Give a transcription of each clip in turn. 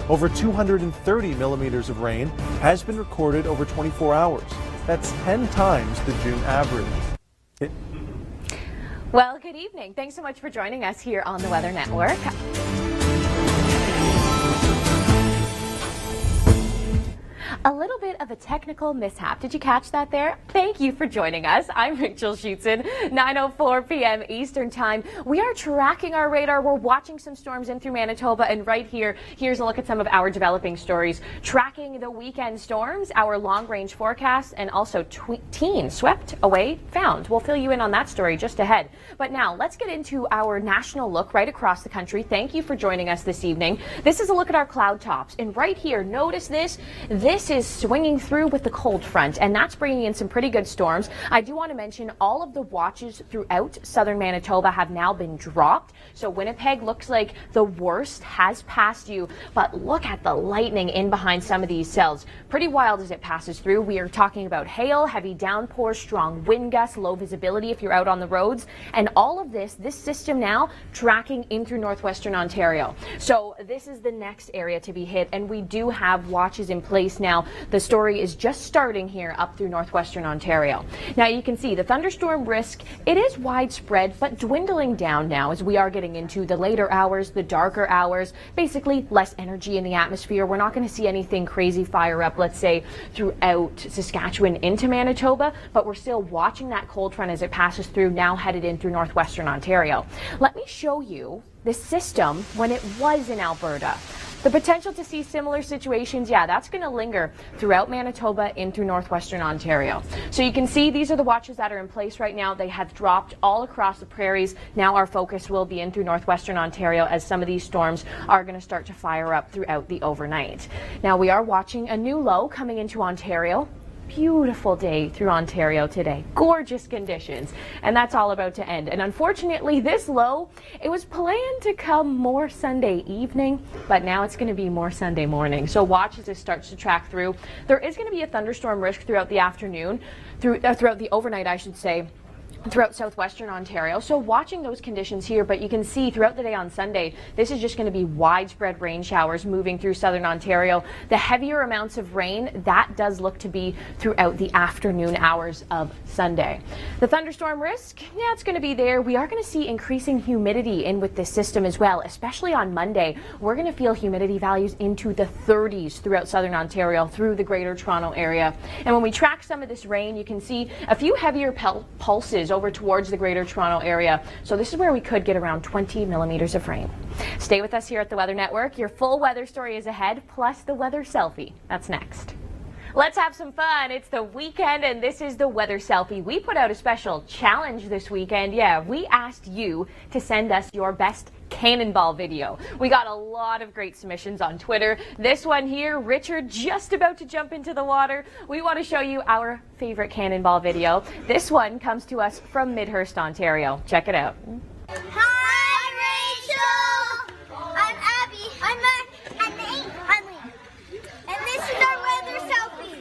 Over 230 millimeters of rain has been recorded over 24 hours. That's 10 times the June average. Well, good evening. Thanks so much for joining us here on the Weather Network. A little bit of a technical mishap. Did you catch that there? Thank you for joining us. I'm Rachel Schoutsen, 9:04 p.m. Eastern Time. We are tracking our radar. We're watching some storms in through Manitoba, and right here, here's a look at some of our developing stories. Tracking the weekend storms, our long-range forecasts, and also teen swept away found. We'll fill you in on that story just ahead. But now, let's get into our national look right across the country. Thank you for joining us this evening. This is a look at our cloud tops, and right here, notice this. This is swinging through with the cold front, and that's bringing in some pretty good storms. I do want to mention all of the watches throughout southern Manitoba have now been dropped. So Winnipeg looks like the worst has passed you, but look at the lightning in behind some of these cells. Pretty wild as it passes through. We are talking about hail, heavy downpours, strong wind gusts, low visibility if you're out on the roads, and all of this system now tracking in through northwestern Ontario. So this is the next area to be hit, and we do have watches in place now. The story is just starting here up through northwestern Ontario. Now you can see the thunderstorm risk, it is widespread but dwindling down now as we are getting into the later hours, the darker hours, basically less energy in the atmosphere. We're not going to see anything crazy fire up, let's say, throughout Saskatchewan into Manitoba, but we're still watching that cold front as it passes through, now headed in through northwestern Ontario. Let me show you the system when it was in Alberta. The potential to see similar situations, yeah, that's going to linger throughout Manitoba in through northwestern Ontario. So you can see these are the watches that are in place right now. They have dropped all across the prairies. Now our focus will be in through northwestern Ontario as some of these storms are going to start to fire up throughout the overnight. Now we are watching a new low coming into Ontario. Beautiful day through Ontario today. Gorgeous conditions. And that's all about to end. And unfortunately, this low, it was planned to come more Sunday evening, but now it's going to be more Sunday morning. So watch as this starts to track through. There is going to be a thunderstorm risk throughout the afternoon, throughout the overnight, I should say, throughout southwestern Ontario. So watching those conditions here, but you can see throughout the day on Sunday, this is just going to be widespread rain showers moving through southern Ontario. The heavier amounts of rain, that does look to be throughout the afternoon hours of Sunday. The thunderstorm risk, yeah, it's going to be there. We are going to see increasing humidity in with this system as well, especially on Monday. We're going to feel humidity values into the 30s throughout southern Ontario, through the greater Toronto area. And when we track some of this rain, you can see a few heavier pulses over towards the greater Toronto area. So this is where we could get around 20 millimeters of rain. Stay with us here at the Weather Network. Your full weather story is ahead, plus the weather selfie. That's next. Let's have some fun. It's the weekend and this is the weather selfie. We put out a special challenge this weekend. Yeah, we asked you to send us your best cannonball video. We got a lot of great submissions on Twitter. This one here, Richard just about to jump into the water. We want to show you our favorite cannonball video. This one comes to us from Midhurst, Ontario. Check it out. Hi, Rachel! I'm Abby. I'm Mac. I'm Nate. I'm Lee. And this is our weather selfie.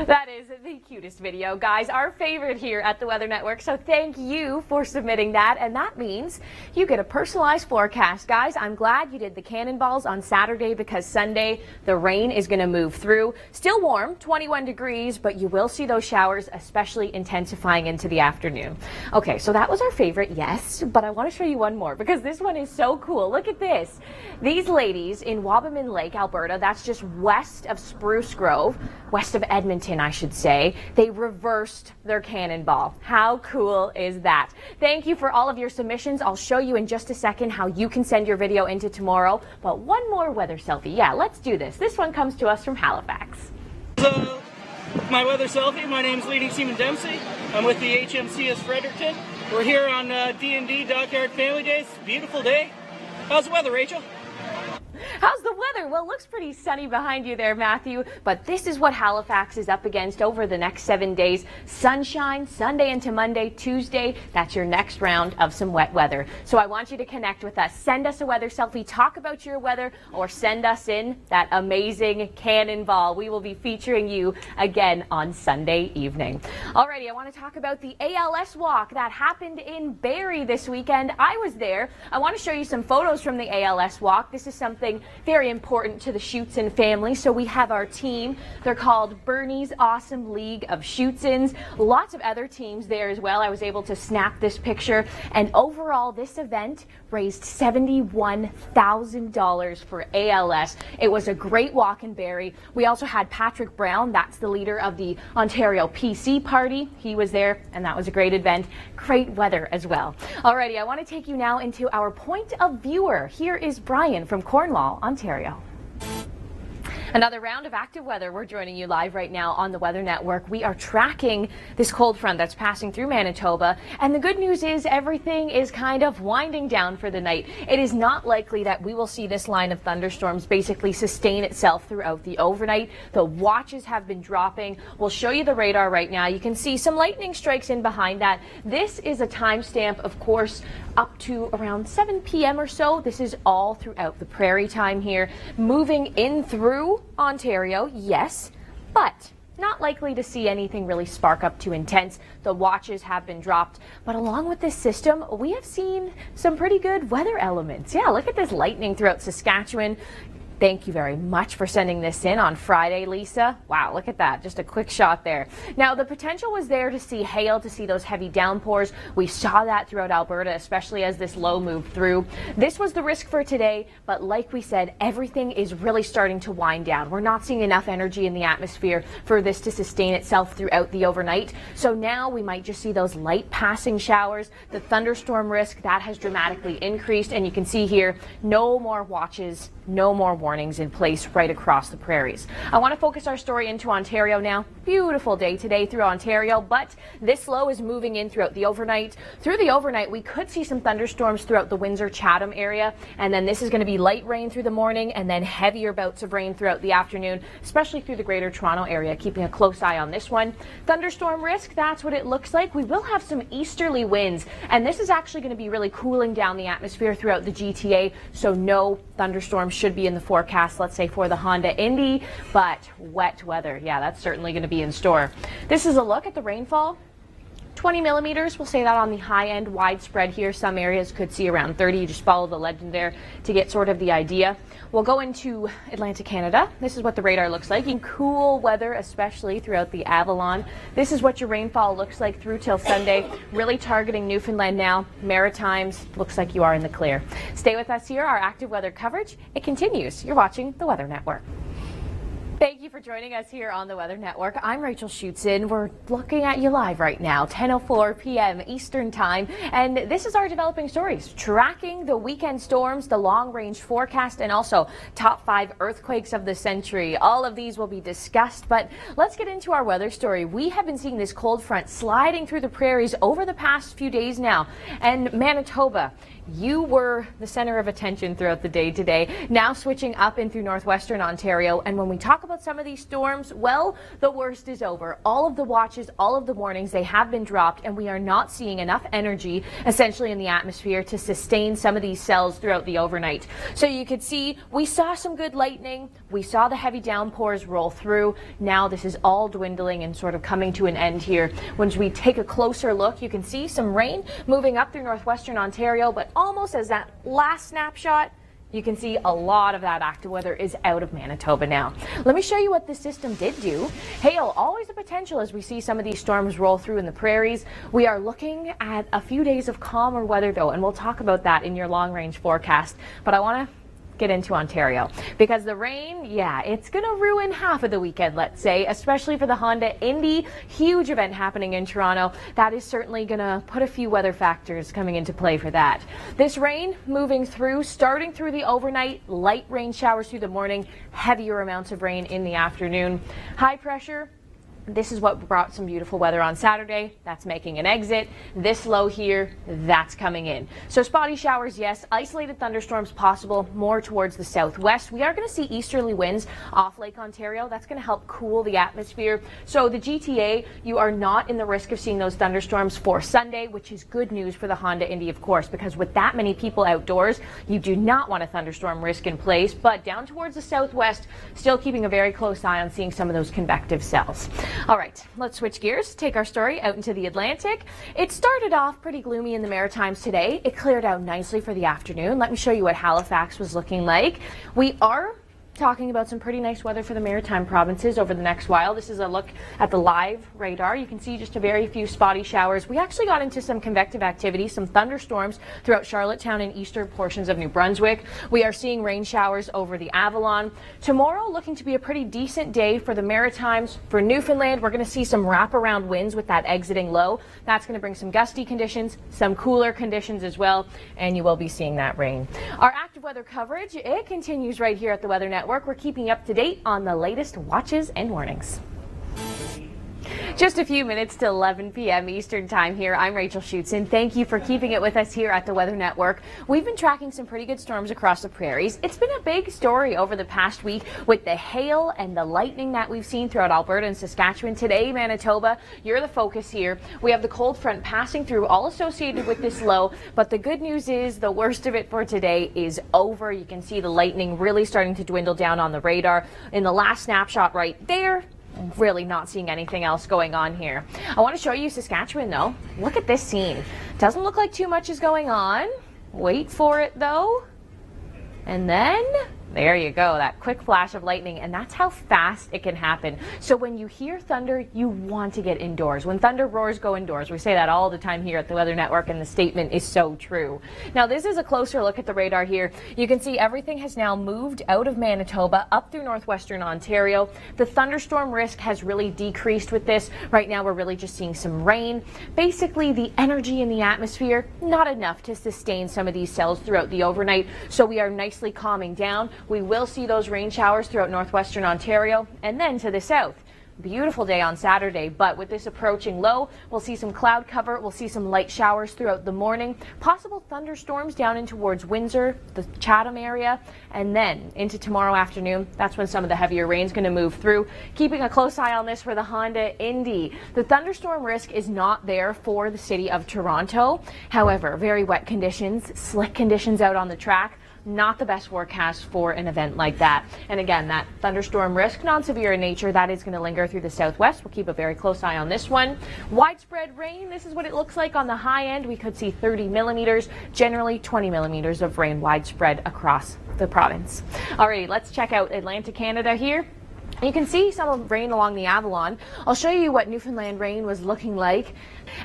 That is the cutest video, guys. Our favorite here at the Weather Network. So thank you for submitting that. And that means you get a personalized forecast. Guys, I'm glad you did the cannonballs on Saturday because Sunday the rain is going to move through. Still warm, 21 degrees, but you will see those showers, especially intensifying into the afternoon. Okay, so that was our favorite, yes, but I want to show you one more because this one is so cool. Look at this. These ladies in Wabamun Lake, Alberta, that's just west of Spruce Grove, west of Edmonton, I should say, they reversed their cannonball. How cool is that? Thank you for all of your submissions. I'll show you in just a second how you can send your video into tomorrow. But one more weather selfie. Yeah, let's do this. This one comes to us from Halifax. So, my weather selfie. My name's Leading Seaman Dempsey. I'm with the HMCS Fredericton. We're here on D&D Dockyard Family Days. Beautiful day. How's the weather, Rachel? How's the weather? Well, it looks pretty sunny behind you there, Matthew, but this is what Halifax is up against over the next 7 days. Sunshine, Sunday into Monday, Tuesday. That's your next round of some wet weather. So I want you to connect with us. Send us a weather selfie, talk about your weather, or send us in that amazing cannonball. We will be featuring you again on Sunday evening. Alrighty, I want to talk about the ALS walk that happened in Barrie this weekend. I was there. I want to show you some photos from the ALS walk. This is something very important to the Schoutsen family. So we have our team. They're called Bernie's Awesome League of Schoutsens. Lots of other teams there as well. I was able to snap this picture. And overall, this event raised $71,000 for ALS. It was a great walk in Barrie. We also had Patrick Brown. That's the leader of the Ontario PC Party. He was there, and that was a great event. Great weather as well. Alrighty, I want to take you now into our point of viewer. Here is Brian from Cornwall, Ontario. Another round of active weather. We're joining you live right now on the Weather Network. We are tracking this cold front that's passing through Manitoba. And the good news is everything is kind of winding down for the night. It is not likely that we will see this line of thunderstorms basically sustain itself throughout the overnight. The watches have been dropping. We'll show you the radar right now. You can see some lightning strikes in behind that. This is a timestamp, of course, up to around 7 p.m. or so. This is all throughout the prairie time here. Moving in through Ontario, yes, but not likely to see anything really spark up too intense. The watches have been dropped, but along with this system, we have seen some pretty good weather elements. Yeah, look at this lightning throughout Saskatchewan. Thank you very much for sending this in on Friday, Lisa. Wow, look at that. Just a quick shot there. Now, the potential was there to see hail, to see those heavy downpours. We saw that throughout Alberta, especially as this low moved through. This was the risk for today, but like we said, everything is really starting to wind down. We're not seeing enough energy in the atmosphere for this to sustain itself throughout the overnight. So now we might just see those light passing showers. The thunderstorm risk, that has dramatically increased, and you can see here, no more watches, no more warnings in place right across the prairies. I want to focus our story into Ontario now. Beautiful day today through Ontario, but this low is moving in throughout the overnight. Through the overnight, we could see some thunderstorms throughout the Windsor-Chatham area, and then this is going to be light rain through the morning and then heavier bouts of rain throughout the afternoon, especially through the Greater Toronto area. Keeping a close eye on this one. Thunderstorm risk, that's what it looks like. We will have some easterly winds, and this is actually going to be really cooling down the atmosphere throughout the GTA, so no thunderstorms should be in the forecast, let's say for the Honda Indy, but wet weather, yeah, that's certainly going to be in store. This is a look at the rainfall. 20 millimeters, we'll say that on the high end, widespread here. Some areas could see around 30. You just follow the legend there to get sort of the idea. We'll go into Atlantic Canada. This is what the radar looks like. In cool weather, especially throughout the Avalon. This is what your rainfall looks like through till Sunday. Really targeting Newfoundland now. Maritimes, looks like you are in the clear. Stay with us here. Our active weather coverage, it continues. You're watching the Weather Network. Thank you for joining us here on the Weather Network. I'm Rachel Schoutsen. We're looking at you live right now, 10:04 p.m. Eastern Time, and this is our developing stories, tracking the weekend storms, the long-range forecast, and also top 5 earthquakes of the century. All of these will be discussed, but let's get into our weather story. We have been seeing this cold front sliding through the prairies over the past few days now, and Manitoba, you were the center of attention throughout the day today, now switching up in through northwestern Ontario. And when we talk about some of these storms, well, the worst is over. All of the watches, all of the warnings, they have been dropped, and we are not seeing enough energy essentially in the atmosphere to sustain some of these cells throughout the overnight. So you could see we saw some good lightning. We saw the heavy downpours roll through. Now this is all dwindling and sort of coming to an end here. When we take a closer look, you can see some rain moving up through northwestern Ontario, but almost as that last snapshot, you can see a lot of that active weather is out of Manitoba now. Let me show you what this system did do. Hail, always a potential as we see some of these storms roll through in the prairies. We are looking at a few days of calmer weather though, and we'll talk about that in your long range forecast. But I want to get into Ontario because the rain, yeah, it's gonna ruin half of the weekend, let's say, especially for the Honda Indy. Huge event happening in Toronto. That is certainly gonna put a few weather factors coming into play for that. This rain moving through, starting through the overnight, light rain showers through the morning, heavier amounts of rain in the afternoon. High pressure, This is what brought some beautiful weather on Saturday. That's making an exit. This low here, that's coming in. So spotty showers, yes. Isolated thunderstorms possible more towards the southwest. We are going to see easterly winds off Lake Ontario. That's going to help cool the atmosphere. So the GTA, you are not in the risk of seeing those thunderstorms for Sunday, which is good news for the Honda Indy, of course, because with that many people outdoors, you do not want a thunderstorm risk in place. But down towards the southwest, still keeping a very close eye on seeing some of those convective cells. All right, let's switch gears, take our story out into the Atlantic. It started off pretty gloomy in the Maritimes today. It cleared out nicely for the afternoon. Let me show you what Halifax was looking like. We are talking about some pretty nice weather for the Maritime provinces over the next while. This is a look at the live radar. You can see just a very few spotty showers. We actually got into some convective activity, some thunderstorms throughout Charlottetown and eastern portions of New Brunswick. We are seeing rain showers over the Avalon. Tomorrow looking to be a pretty decent day for the Maritimes. For Newfoundland, we're going to see some wraparound winds with that exiting low. That's going to bring some gusty conditions, some cooler conditions as well, and you will be seeing that rain. Our active weather coverage, it continues right here at the Weather Network. We're keeping you up to date on the latest watches and warnings. Just a few minutes to 11 p.m. Eastern Time here. I'm Rachel Schoutsen. Thank you for keeping it with us here at the Weather Network. We've been tracking some pretty good storms across the prairies. It's been a big story over the past week with the hail and the lightning that we've seen throughout Alberta and Saskatchewan. Today, Manitoba, you're the focus here. We have the cold front passing through, all associated with this low. But the good news is the worst of it for today is over. You can see the lightning really starting to dwindle down on the radar. In the last snapshot right there, really not seeing anything else going on here. I want to show you Saskatchewan though. Look at this scene. Doesn't look like too much is going on. Wait for it though. And then there you go, that quick flash of lightning, and that's how fast it can happen. So when you hear thunder, you want to get indoors. When thunder roars, go indoors. We say that all the time here at the Weather Network, and the statement is so true. Now, this is a closer look at the radar here. You can see everything has now moved out of Manitoba up through northwestern Ontario. The thunderstorm risk has really decreased with this. Right now, we're really just seeing some rain. Basically, the energy in the atmosphere, not enough to sustain some of these cells throughout the overnight, so we are nicely calming down. We will see those rain showers throughout northwestern Ontario and then to the south. Beautiful day on Saturday, but with this approaching low, we'll see some cloud cover. We'll see some light showers throughout the morning. Possible thunderstorms down in towards Windsor, the Chatham area, and then into tomorrow afternoon. That's when some of the heavier rain is going to move through. Keeping a close eye on this for the Honda Indy. The thunderstorm risk is not there for the city of Toronto. However, very wet conditions, slick conditions out on the track. Not the best forecast for an event like that. And again, that thunderstorm risk, non-severe in nature, that is going to linger through the southwest. We'll keep a very close eye on this one. Widespread rain, this is what it looks like on the high end. We could see 30 millimeters, generally 20 millimeters of rain widespread across the province. Alrighty, let's check out Atlantic Canada here. You can see some rain along the Avalon. I'll show you what Newfoundland rain was looking like.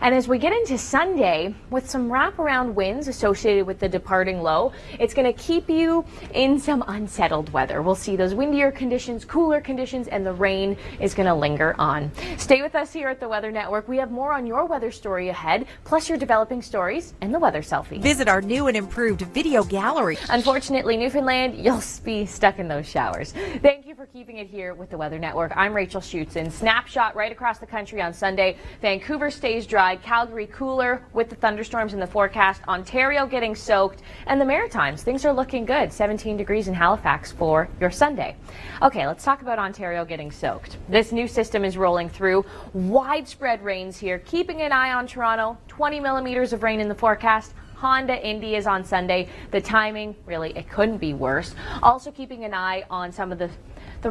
And as we get into Sunday, with some wraparound winds associated with the departing low, it's going to keep you in some unsettled weather. We'll see those windier conditions, cooler conditions, and the rain is going to linger on. Stay with us here at the Weather Network. We have more on your weather story ahead, plus your developing stories and the weather selfie. Visit our new and improved video gallery. Unfortunately, Newfoundland, you'll be stuck in those showers. Thank you for keeping it here with the Weather Network. I'm Rachel Schoutsen. Snapshot right across the country on Sunday. Vancouver stays dry, Calgary cooler with the thunderstorms in the forecast, Ontario getting soaked, and the Maritimes, things are looking good. 17 degrees in Halifax for your Sunday. Okay, let's talk about Ontario getting soaked. This new system is rolling through. Widespread rains here, keeping an eye on Toronto. 20 millimeters of rain in the forecast. Honda Indy is on Sunday. The timing, really, it couldn't be worse. Also keeping an eye on some of the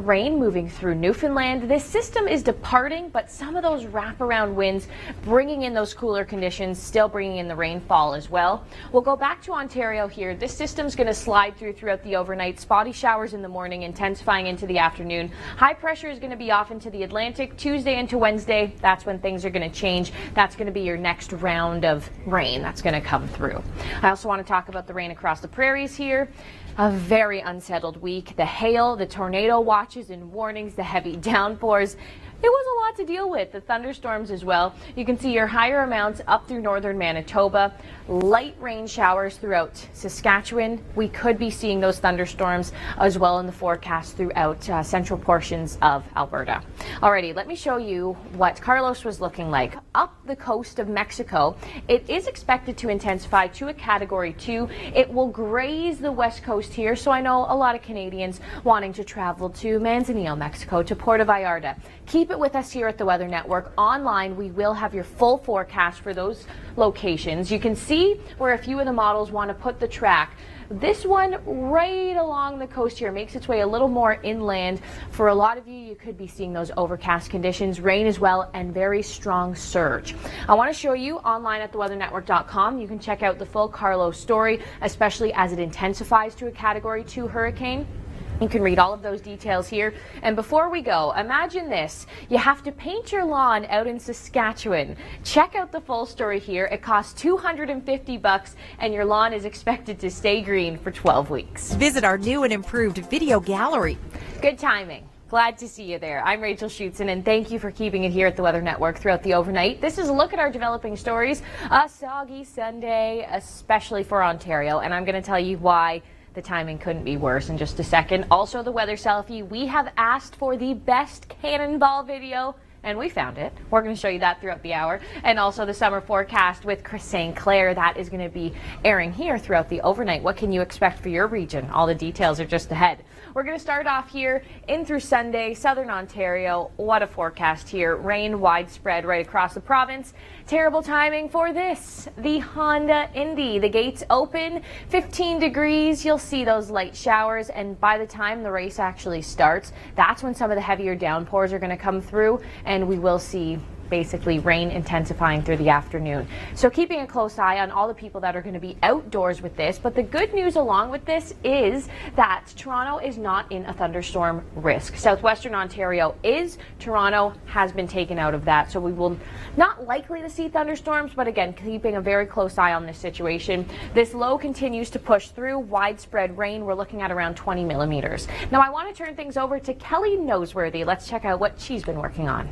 rain moving through Newfoundland. This system is departing, but some of those wraparound winds bringing in those cooler conditions, still bringing in the rainfall as well. We'll go back to Ontario here. This system's going to slide throughout the overnight. Spotty showers in the morning, intensifying into the afternoon. High pressure is going to be off into the Atlantic Tuesday into Wednesday. That's when things are going to change. That's going to be your next round of rain that's going to come through. I also want to talk about the rain across the prairies here. A very unsettled week. The hail, the tornado watches and warnings, the heavy downpours. It was a lot to deal with. The thunderstorms as well. You can see your higher amounts up through northern Manitoba. Light rain showers throughout Saskatchewan. We could be seeing those thunderstorms as well in the forecast throughout central portions of Alberta. Alrighty, let me show you what Carlos was looking like. Up the coast of Mexico, it is expected to intensify to a Category 2. It will graze the west coast here, so I know a lot of Canadians wanting to travel to Manzanillo, Mexico, to Puerto Vallarta. Keep it with us here at the Weather Network. Online, we will have your full forecast for those locations. You can see where a few of the models want to put the track. This one right along the coast here makes its way a little more inland. For a lot of you, you could be seeing those overcast conditions, rain as well, and very strong surge. I want to show you online at theweathernetwork.com. You can check out the full Carlos story, especially as it intensifies to a Category 2 hurricane. You can read all of those details here. And before we go, imagine this. You have to paint your lawn out in Saskatchewan. Check out the full story here. It costs $250 and your lawn is expected to stay green for 12 weeks. Visit our new and improved video gallery. Good timing. Glad to see you there. I'm Rachel Schoutsen, and thank you for keeping it here at the Weather Network throughout the overnight. This is a look at our developing stories. A soggy Sunday, especially for Ontario, and I'm going to tell you why the timing couldn't be worse in just a second. Also, the weather selfie. We have asked for the best cannonball video, and we found it. We're going to show you that throughout the hour. And also the summer forecast with Chris St. Clair. That is going to be airing here throughout the overnight. What can you expect for your region? All the details are just ahead. We're going to start off here in through Sunday, southern Ontario. What a forecast here. Rain widespread right across the province. Terrible timing for this. The Honda Indy. The gates open, 15 degrees. You'll see those light showers, and by the time the race actually starts, that's when some of the heavier downpours are going to come through, and we will see basically rain intensifying through the afternoon. So keeping a close eye on all the people that are going to be outdoors with this. But the good news along with this is that Toronto is not in a thunderstorm risk. Southwestern Ontario is. Toronto has been taken out of that. So we will not likely to see thunderstorms, but again, keeping a very close eye on this situation. This low continues to push through. Widespread rain. We're looking at around 20 millimeters. Now I want to turn things over to Kelly Noseworthy. Let's check out what she's been working on.